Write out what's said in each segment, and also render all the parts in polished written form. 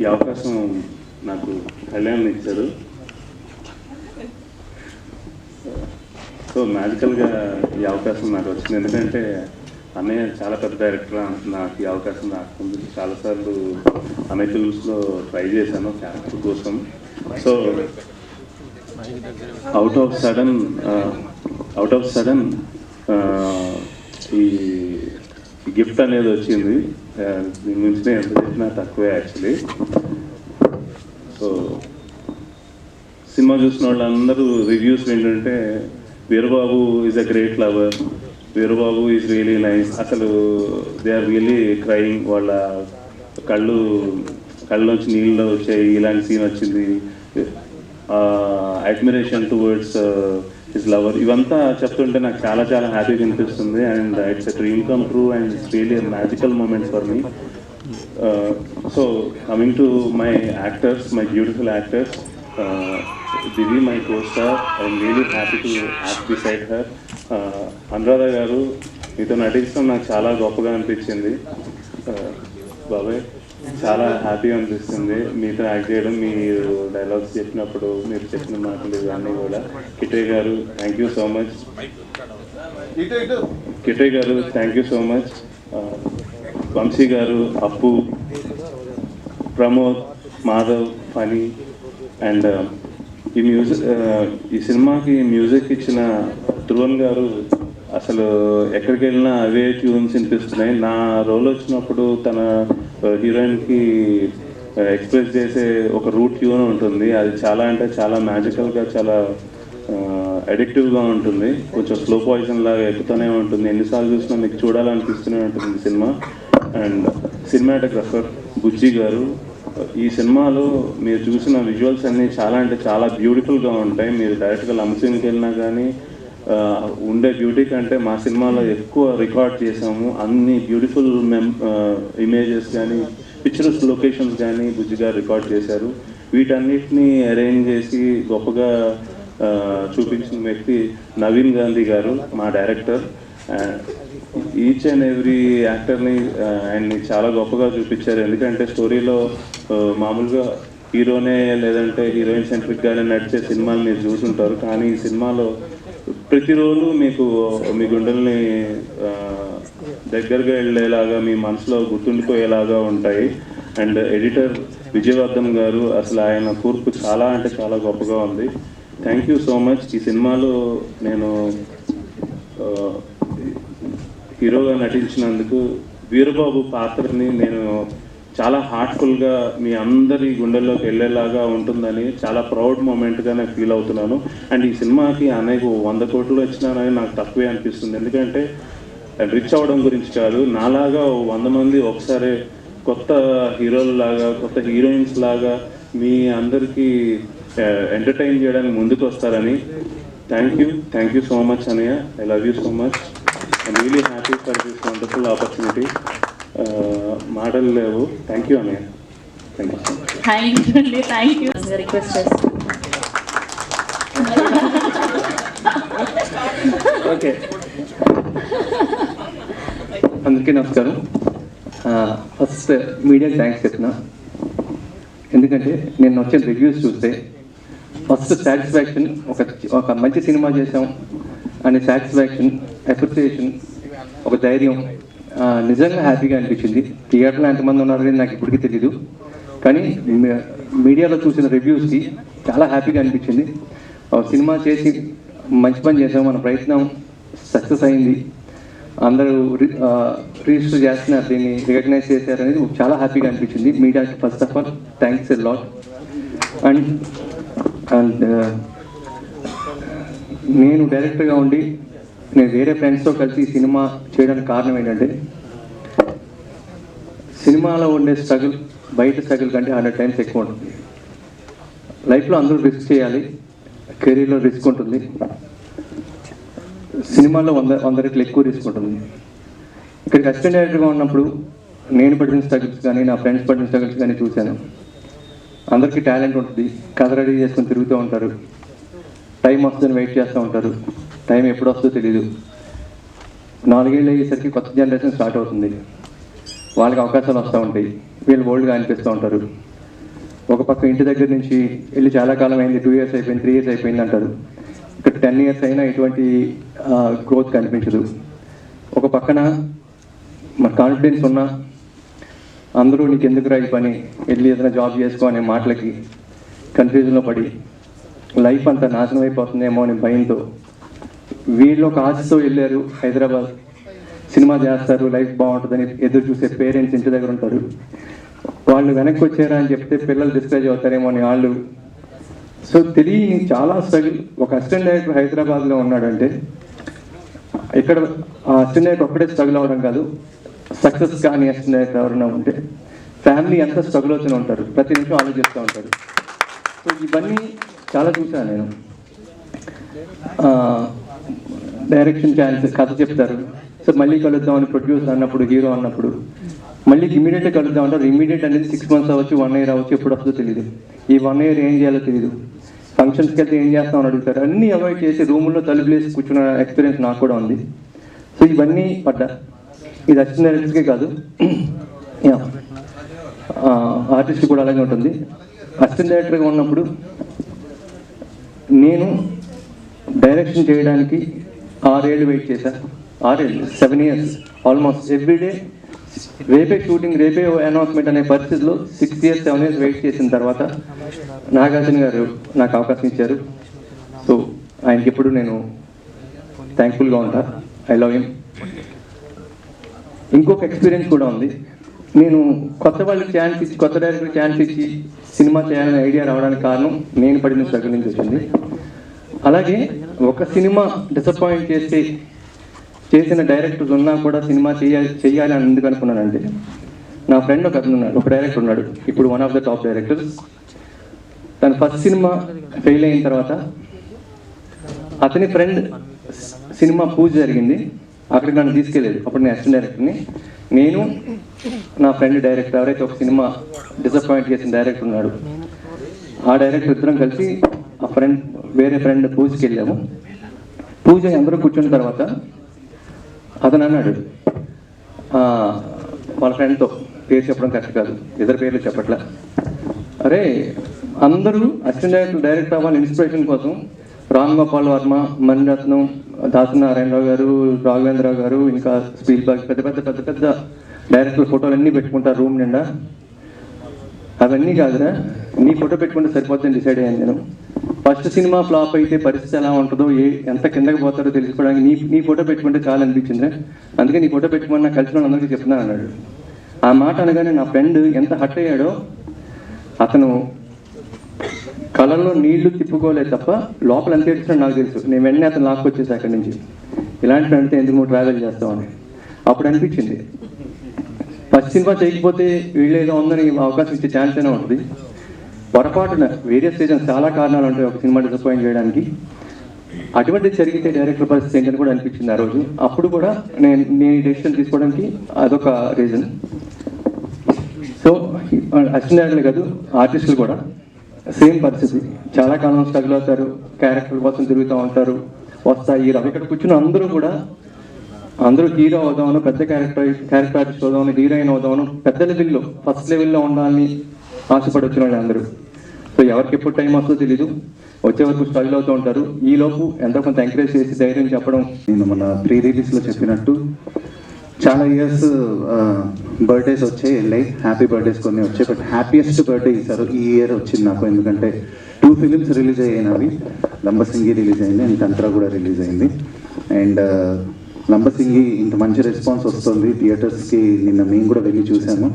ఈ అవకాశం నాకు కళ్యాణ్ ఇచ్చారు. సో మ్యాజికల్గా ఈ అవకాశం నాకు వచ్చింది. ఎందుకంటే అన్నయ్య చాలా పెద్ద డైరెక్టర్, నాకు ఈ అవకాశం రాకముందు చాలాసార్లు అన్నయ్య ఫిల్మ్స్లో ట్రై చేశాను క్యారెక్టర్ కోసం. సో అవుట్ ఆఫ్ సడన్ ఈ గిఫ్ట్ అనేది వచ్చింది. దీని నుంచి ఎంత చెప్పినా తక్కువే యాక్చువల్లీ. సో సినిమా చూసిన వాళ్ళందరూ రివ్యూస్ ఏంటంటే Veerababu is a great lover, Veerababu is really nice, అసలు దే ఆర్ రియలీ క్రైయింగ్, వాళ్ళ కళ్ళలోంచి నీళ్ళు వచ్చాయి, ఇలాంటి సీన్ వచ్చింది, అడ్మిరేషన్ టువర్డ్స్ హిస్ లవర్, ఇవంతా చెప్తుంటే నాకు చాలా చాలా హ్యాపీగా అనిపిస్తుంది. And it's a dream come true and it's really a magical moment for me. So coming to my actors, my beautiful actors, Divi my co-star, I'm really happy to act beside her. Anuradha garu, మీతో నటించడం నాకు చాలా గొప్పగా అనిపించింది. బాబాయ్ చాలా హ్యాపీగా అనిపిస్తుంది మీతో యాక్ట్ చేయడం, మీరు డైలాగ్స్ చెప్పినప్పుడు మీరు చెప్పిన మాటలు ఇవన్నీ కూడా. Kitte garu thank you so much. Kitte garu thank you so much. Vamshi garu, Appu, Pramod, Madhav, funny, and ఈ సినిమాకి మ్యూజిక్ ఇచ్చిన ధ్రువన్ గారు, అసలు ఎక్కడికి వెళ్ళినా అవే ట్యూన్స్ వినిపిస్తున్నాయి. నా రోల్ వచ్చినప్పుడు తన హీరోయిన్కి ఎక్స్ప్రెస్ చేసే ఒక రూట్ ట్యూన్ ఉంటుంది, అది చాలా అంటే చాలా మ్యాజికల్గా, చాలా అడిక్టివ్గా ఉంటుంది, కొంచెం స్లో పాయిజన్ లాగా ఎక్కుతూనే ఉంటుంది, ఎన్నిసార్లు చూసినా మీకు చూడాలనిపిస్తూనే ఉంటుంది సినిమా. అండ్ సినిమాటోగ్రఫర్ బుజ్జి గారు, ఈ సినిమాలో మీరు చూసిన విజువల్స్ అన్నీ చాలా అంటే చాలా బ్యూటిఫుల్గా ఉంటాయి. మీరు డైరెక్ట్గా లంసింగ్కి వెళ్ళినా కానీ ఉండే బ్యూటీ కంటే మా సినిమాలో ఎక్కువ రికార్డ్ చేసాము. అన్ని బ్యూటిఫుల్ ఇమేజెస్ కానీ పిక్చర్స్ లొకేషన్స్ కానీ బుజ్జి గారు రికార్డ్ చేశారు. వీటన్నిటిని అరేంజ్ చేసి గొప్పగా చూపించిన వ్యక్తి నవీన్ గాంధీ గారు, మా డైరెక్టర్. ఈచ్ అండ్ ఎవ్రీ యాక్టర్ని ఆయన్ని చాలా గొప్పగా చూపించారు. ఎందుకంటే స్టోరీలో మామూలుగా హీరోనే లేదంటే హీరోయిన్ సెంట్రిక్గానే నడిచే సినిమాలు మీరు చూసుంటారు, కానీ ఈ సినిమాలో ప్రతిరోజు మీకు మీ గుండెల్ని దగ్గరగా వెళ్ళేలాగా, మీ మనసులో గుర్తుండిపోయేలాగా ఉంటాయి. అండ్ ఎడిటర్ విజయవర్ధన్ గారు, అసలు ఆయన కూర్పు చాలా అంటే చాలా గొప్పగా ఉంది. Thank you so much. ఈ సినిమాలో నేను హీరోగా నటించినందుకు, వీరబాబు పాత్రని నేను చాలా హార్ట్ఫుల్గా మీ అందరి గుండెల్లోకి వెళ్ళేలాగా ఉంటుందని చాలా ప్రౌడ్ మూమెంట్గా నేను ఫీల్ అవుతున్నాను. అండ్ ఈ సినిమాకి అనేక 100 కోట్లు వచ్చినానని నాకు తక్కువే అనిపిస్తుంది. ఎందుకంటే రిచ్ అవ్వడం గురించి కాదు, నాలాగా 100 మంది ఒకసారి కొత్త హీరోలలాగా, కొత్త హీరోయిన్స్ లాగా మీ అందరికీ ఎంటర్టైన్ చేయడానికి ముందుకు వస్తారని. థ్యాంక్ యూ సో మచ్ అన్నయ్య. I love you so much. I'm really happy for this wonderful opportunity. మాటలు లేవు. థ్యాంక్ యూ అన్నయ్య. Thank you. రిక్వెస్ట్ చేస్తాను. ఓకే, అందరికీ నమస్కారం. ఫస్ట్ మీడియాకి థ్యాంక్స్ చెప్తున్నా. ఎందుకంటే నేను వచ్చిన రివ్యూస్ చూస్తే ఫస్ట్ సాటిస్ఫాక్షన్, ఒక మంచి సినిమా చేసాం అనే సాటిస్ఫాక్షన్, అప్రిసియేషన్, ఒక ధైర్యం, నిజంగా హ్యాపీగా అనిపించింది. థియేటర్లో ఎంతమంది ఉన్నారని నాకు ఇప్పటికీ తెలీదు, కానీ మీడియాలో చూసిన రివ్యూస్కి చాలా హ్యాపీగా అనిపించింది. సినిమా చేసి మంచి పని చేసాం, మన ప్రయత్నం సక్సెస్ అయింది, అందరూ రిజిస్టర్ చేస్తున్నారు, దీన్ని రికగ్నైజ్ చేశారనేది చాలా హ్యాపీగా అనిపించింది. మీడియాకి first of all thanks a lot. And నేను డైరెక్టర్గా ఉండి నేను వేరే ఫ్రెండ్స్తో కలిసి సినిమా చేయడానికి కారణం ఏంటంటే, సినిమాలో ఉండే స్ట్రగుల్ బయట స్ట్రగుల్ కంటే 100 times ఎక్కువ ఉంటుంది. లైఫ్లో అందరూ రిస్క్ చేయాలి, కెరీర్లో రిస్క్ ఉంటుంది, సినిమాలో 100 రెట్లు ఎక్కువ రిస్క్ ఉంటుంది. ఇక్కడికి అసిస్టెంట్ డైరెక్టర్గా ఉన్నప్పుడు నేను పడిన స్ట్రగుల్స్ కానీ నా ఫ్రెండ్స్ పడిన స్ట్రగుల్స్ కానీ చూశాను. అందరికీ టాలెంట్ ఉంటుంది, కథ రెడీ చేసుకొని తిరుగుతూ ఉంటారు, టైం వస్తుందని వెయిట్ చేస్తూ ఉంటారు, టైం ఎప్పుడు వస్తుందో తెలీదు. 4 ఏళ్ళు అయ్యేసరికి కొత్త జనరేషన్ స్టార్ట్ అవుతుంది, వాళ్ళకి అవకాశాలు వస్తూ ఉంటాయి, వీళ్ళు ఓల్డ్గా అనిపిస్తూ ఉంటారు. ఒక పక్క ఇంటి దగ్గర నుంచి వెళ్ళి చాలా కాలం అయింది, 2 years అయిపోయింది, 3 years అయిపోయింది అంటారు. ఇక్కడ 10 years అయినా ఎటువంటి గ్రోత్ కనిపించదు. ఒక పక్కన మన కాన్ఫిడెన్స్ ఉన్నా అందరూ నీకు ఎందుకురా ఈ పని, వెళ్ళి ఏదైనా జాబ్ చేసుకో అనే మాటలకి కన్ఫ్యూజన్లో పడి లైఫ్ అంతా నాశనం అయిపోతుందేమో అనే భయంతో వీళ్ళు ఒక ఆశతో వెళ్ళారు హైదరాబాద్, సినిమా చేస్తారు, లైఫ్ బాగుంటుందని ఎదురు చూసే పేరెంట్స్ ఇంటి దగ్గర ఉంటారు. వాళ్ళు వెనక్కి వచ్చారా అని చెప్తే పిల్లలు డిస్కరేజ్ అవుతారేమో అని వాళ్ళు. సో తెలియని చాలా స్ట్రగుల్. ఒక అసిస్టెంట్ డైరెక్టర్ హైదరాబాద్లో ఉన్నాడంటే ఇక్కడ ఆ అసిస్టెంట్ డైరెక్టర్ ఒక్కడే స్ట్రగుల్ అవ్వడం కాదు, సక్సెస్ కానీ అసిస్టెంట్ డైరెక్టర్ ఎవరైనా ఉంటే ఫ్యామిలీ అంతా స్ట్రగుల్ అవుతూనే ఉంటారు, ప్రతి నిమిషం ఆలోచిస్తూ ఉంటారు. సో ఇవన్నీ చాలా చూసాను నేను. డైరెక్షన్ ఛాన్స్, కథ చెప్తారు, సో మళ్ళీ కలుద్దామని ప్రొడ్యూసర్ అన్నప్పుడు, హీరో అన్నప్పుడు మళ్ళీ ఇమీడియట్గా కలుద్దాం అంటారు. ఇమీడియట్ అనేది 6 months అవ్వచ్చు, 1 year అవ్వచ్చు, ఎప్పుడు వస్తుందో తెలియదు. ఈ 1 year ఏం చేయాలో తెలియదు. ఫంక్షన్స్కి వెళ్తే ఏం చేస్తామని అడుగుతారు. అన్నీ అవాయిడ్ చేసి రూముల్లో తలుపులేసి కూర్చున్న ఎక్స్పీరియన్స్ నాకు కూడా ఉంది. సో ఇవన్నీ పడ్డా. ఇది అసిస్టెంట్ డైరెక్టర్స్కే కాదు, ఆర్టిస్ట్ కూడా అలాగే ఉంటుంది. అసిస్టెంట్ డైరెక్టర్గా ఉన్నప్పుడు నేను డైరెక్షన్ చేయడానికి 6 years వెయిట్ చేశాను. 7 years ఆల్మోస్ట్ ఎవ్రీడే. రేపే షూటింగ్, రేపే అనౌన్స్మెంట్ అనే పరిస్థితిలో 6 years 7 years వెయిట్ చేసిన తర్వాత నాగార్జున గారు నాకు అవకాశం ఇచ్చారు. సో ఆయనకి ఎప్పుడు నేను థ్యాంక్ఫుల్గా ఉంటా. I love him. ఇంకొక ఎక్స్పీరియన్స్ కూడా ఉంది. నేను కొత్త వాళ్ళకి ఛాన్స్ ఇచ్చి, కొత్త డైరెక్టర్కి ఛాన్స్ ఇచ్చి సినిమా చేయాలనే ఐడియా రావడానికి కారణం నేను పడిన స్ట్రగుల్ నుంచి వచ్చింది. అలాగే ఒక సినిమా డిసప్పాయింట్ చేసిన డైరెక్టర్స్ ఉన్నా కూడా సినిమా చేయాలి అని ఎందుకు అనుకున్నానంటే, నా ఫ్రెండ్ ఒక డైరెక్టర్ ఉన్నాడు, ఇప్పుడు one of the top directors. తన ఫస్ట్ సినిమా ఫెయిల్ అయిన తర్వాత అతని ఫ్రెండ్ సినిమా పూజ జరిగింది, అక్కడికి నన్ను తీసుకెళ్ళలేదు. అప్పుడు నేను అసిస్టెంట్ డైరెక్టర్ని. నేను నా ఫ్రెండ్ డైరెక్టర్, ఎవరైతే ఒక సినిమా డిసప్పాయింట్ చేసిన డైరెక్టర్ ఉన్నాడు, ఆ డైరెక్టర్ ఇద్దరం కలిసి ఆ వేరే ఫ్రెండ్ పూజకి వెళ్ళాము. పూజ అందరూ కూర్చున్న తర్వాత అతను అన్నాడు వాళ్ళ ఫ్రెండ్తో, పేరు చెప్పడం కరెక్ట్ కాదు, ఇద్దరు పేర్లు చెప్పట్లా, అరే అందరూ అసిస్టెంట్ డైరెక్టర్ అవ్వాలి ఇన్స్పిరేషన్ కోసం రామ్ గోపాల్ వర్మ, మణిరత్నం, దాసనారాయణరావు గారు, రాఘవేంద్రరావు గారు, ఇంకా స్పీల్బర్గ్, పెద్ద పెద్ద పెద్ద పెద్ద డైరెక్టర్ ఫోటోలు అన్నీ పెట్టుకుంటారు రూమ్ నిండా. అవన్నీ కాదురా, నీ ఫోటో పెట్టుకుంటే సరిపోతుందని డిసైడ్ అయ్యాను నేను. ఫస్ట్ సినిమా ఫ్లాప్ అయితే పరిస్థితి ఎలా ఉంటుందో, ఎంత కిందకి పోతారో తెలుసుకోవడానికి నీ ఫోటో పెట్టుకుంటే చాలా అనిపించింది. అందుకే నీ ఫోటో పెట్టుకుని నాకు కలిసిన అందరికీ చెప్తున్నాను అన్నాడు. ఆ మాట అనగానే నా ఫ్రెండ్ ఎంత హట్ అయ్యాడో. అతను కళ్ళల్లో నీళ్లు తిప్పుకోలేదు తప్ప లోపల ఎంత ఏడుస్తున్నాడు నాకు తెలుసు. నేను వెంటనే అతను లాక్కొచ్చేసి అక్కడి నుంచి, ఇలాంటి ఫ్రెండ్తో ఎందుకు నువ్వు ట్రావెల్ చేస్తామని. అప్పుడు అనిపించింది ఫస్ట్ సినిమా చేయకపోతే వీళ్ళేదో ఉందని అవకాశం ఇచ్చే ఛాన్స్ అయినా ఉంటుంది. పొరపాటున వేరియస్ రీజన్స్, చాలా కారణాలు ఉంటాయి ఒక సినిమా డిసప్పాయింట్ చేయడానికి. అటువంటిది జరిగితే డైరెక్టర్ పరిస్థితి ఏంటని కూడా అనిపించింది ఆ రోజు. అప్పుడు కూడా నేను డెసిషన్ తీసుకోవడానికి అదొక రీజన్. సో అసిస్టెంట్ డైరెక్టర్లు కాదు, ఆర్టిస్టులు కూడా సేమ్ పరిస్థితి. చాలా కాలం స్ట్రగుల్ అవుతారు, క్యారెక్టర్ కోసం తిరుగుతూ ఉంటారు, వస్తాయి రావు. ఇక్కడ కూర్చున్న అందరూ హీరో అవుదామను, పెద్ద క్యారెక్టర్ ఆర్టిస్ట్ అవుదామను, హీరోయిన్ అవుదామను, పెద్ద లెవెల్లో ఫస్ట్ లెవెల్లో ఉండాలని ఆశపడి వచ్చిన వాళ్ళు అందరూ. సో ఎవరికి ఎప్పుడు టైం వస్తుందో తెలీదు, వచ్చే వరకు స్ట్రగుల్ అవుతూ ఉంటారు. ఈ లోపు ఎంతో కొంత ఎంకరేజ్ చేసి ధైర్యం చెప్పడం. నేను మన ప్రీ రిలీజ్లో చెప్పినట్టు చాలా ఇయర్స్ బర్త్డేస్ వచ్చాయి, వెళ్ళాయి, హ్యాపీ బర్త్డేస్ కొన్ని వచ్చాయి. బట్ హ్యాపీయెస్ట్ బర్త్డే ఈ ఇయర్ వచ్చింది నాకు. ఎందుకంటే 2 films రిలీజ్ అయ్యాయి అవి. లంబసింగి రిలీజ్ అయింది అండ్ తంత్ర కూడా రిలీజ్ అయింది. అండ్ లంబసింగి ఇంత మంచి రెస్పాన్స్ వస్తుంది థియేటర్స్కి. నిన్న మేము కూడా వెళ్ళి చూసాము.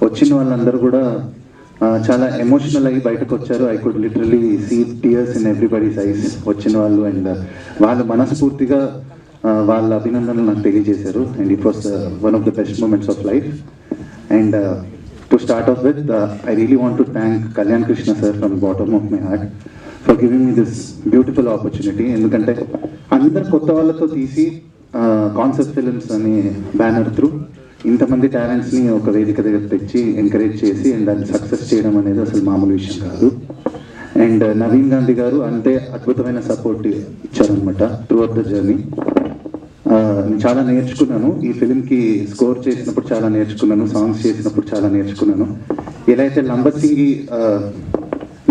వచ్చిన వాళ్ళందరూ కూడా చాలా ఎమోషనల్ అయ్యి బయటకు వచ్చారు. I could literally see tears in everybody's eyes వచ్చిన వాళ్ళు. అండ్ వాళ్ళు మనస్ఫూర్తిగా వాళ్ళ అభినందనలు నాకు తెలియజేశారు. And it was one of the best moments of life. And to start off with, I really want to thank Kalyan Krishna sir from bottom of my heart for giving me this beautiful opportunity. ఎందుకంటే అందరు కొత్త వాళ్ళతో తీసి concept films అనే banner through ఇంతమంది టాలెంట్స్ని ఒక వేదిక దగ్గర తెచ్చి ఎంకరేజ్ చేసి అండ్ దాన్ని సక్సెస్ చేయడం అనేది అసలు మామూలు విషయం కాదు. అండ్ నవీన్ గాంధీ గారు అంతే అద్భుతమైన సపోర్ట్ ఇచ్చారనమాట త్రూ అవుట్ ద జర్నీ. నేను చాలా నేర్చుకున్నాను ఈ ఫిలింకి. స్కోర్ చేసినప్పుడు చాలా నేర్చుకున్నాను, సాంగ్స్ చేసినప్పుడు చాలా నేర్చుకున్నాను. ఎలా అయితే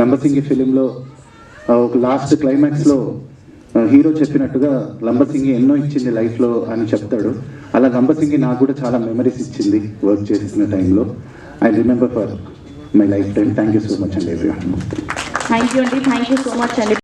లంబసింగి ఫిలింలో ఒక లాస్ట్ క్లైమాక్స్లో హీరో చెప్పినట్టుగా లంబసింగి ఎన్నో ఇచ్చింది లైఫ్లో అని చెప్తాడు. అలా లంబసింగి నాకు కూడా చాలా మెమరీస్ ఇచ్చింది వర్క్ చేసిన టైంలో. I remember for my life time. Thank you so much అండి ఎవ్రీవన్. థ్యాంక్ యూ అండి, థ్యాంక్ యూ సో మచ్ అండి.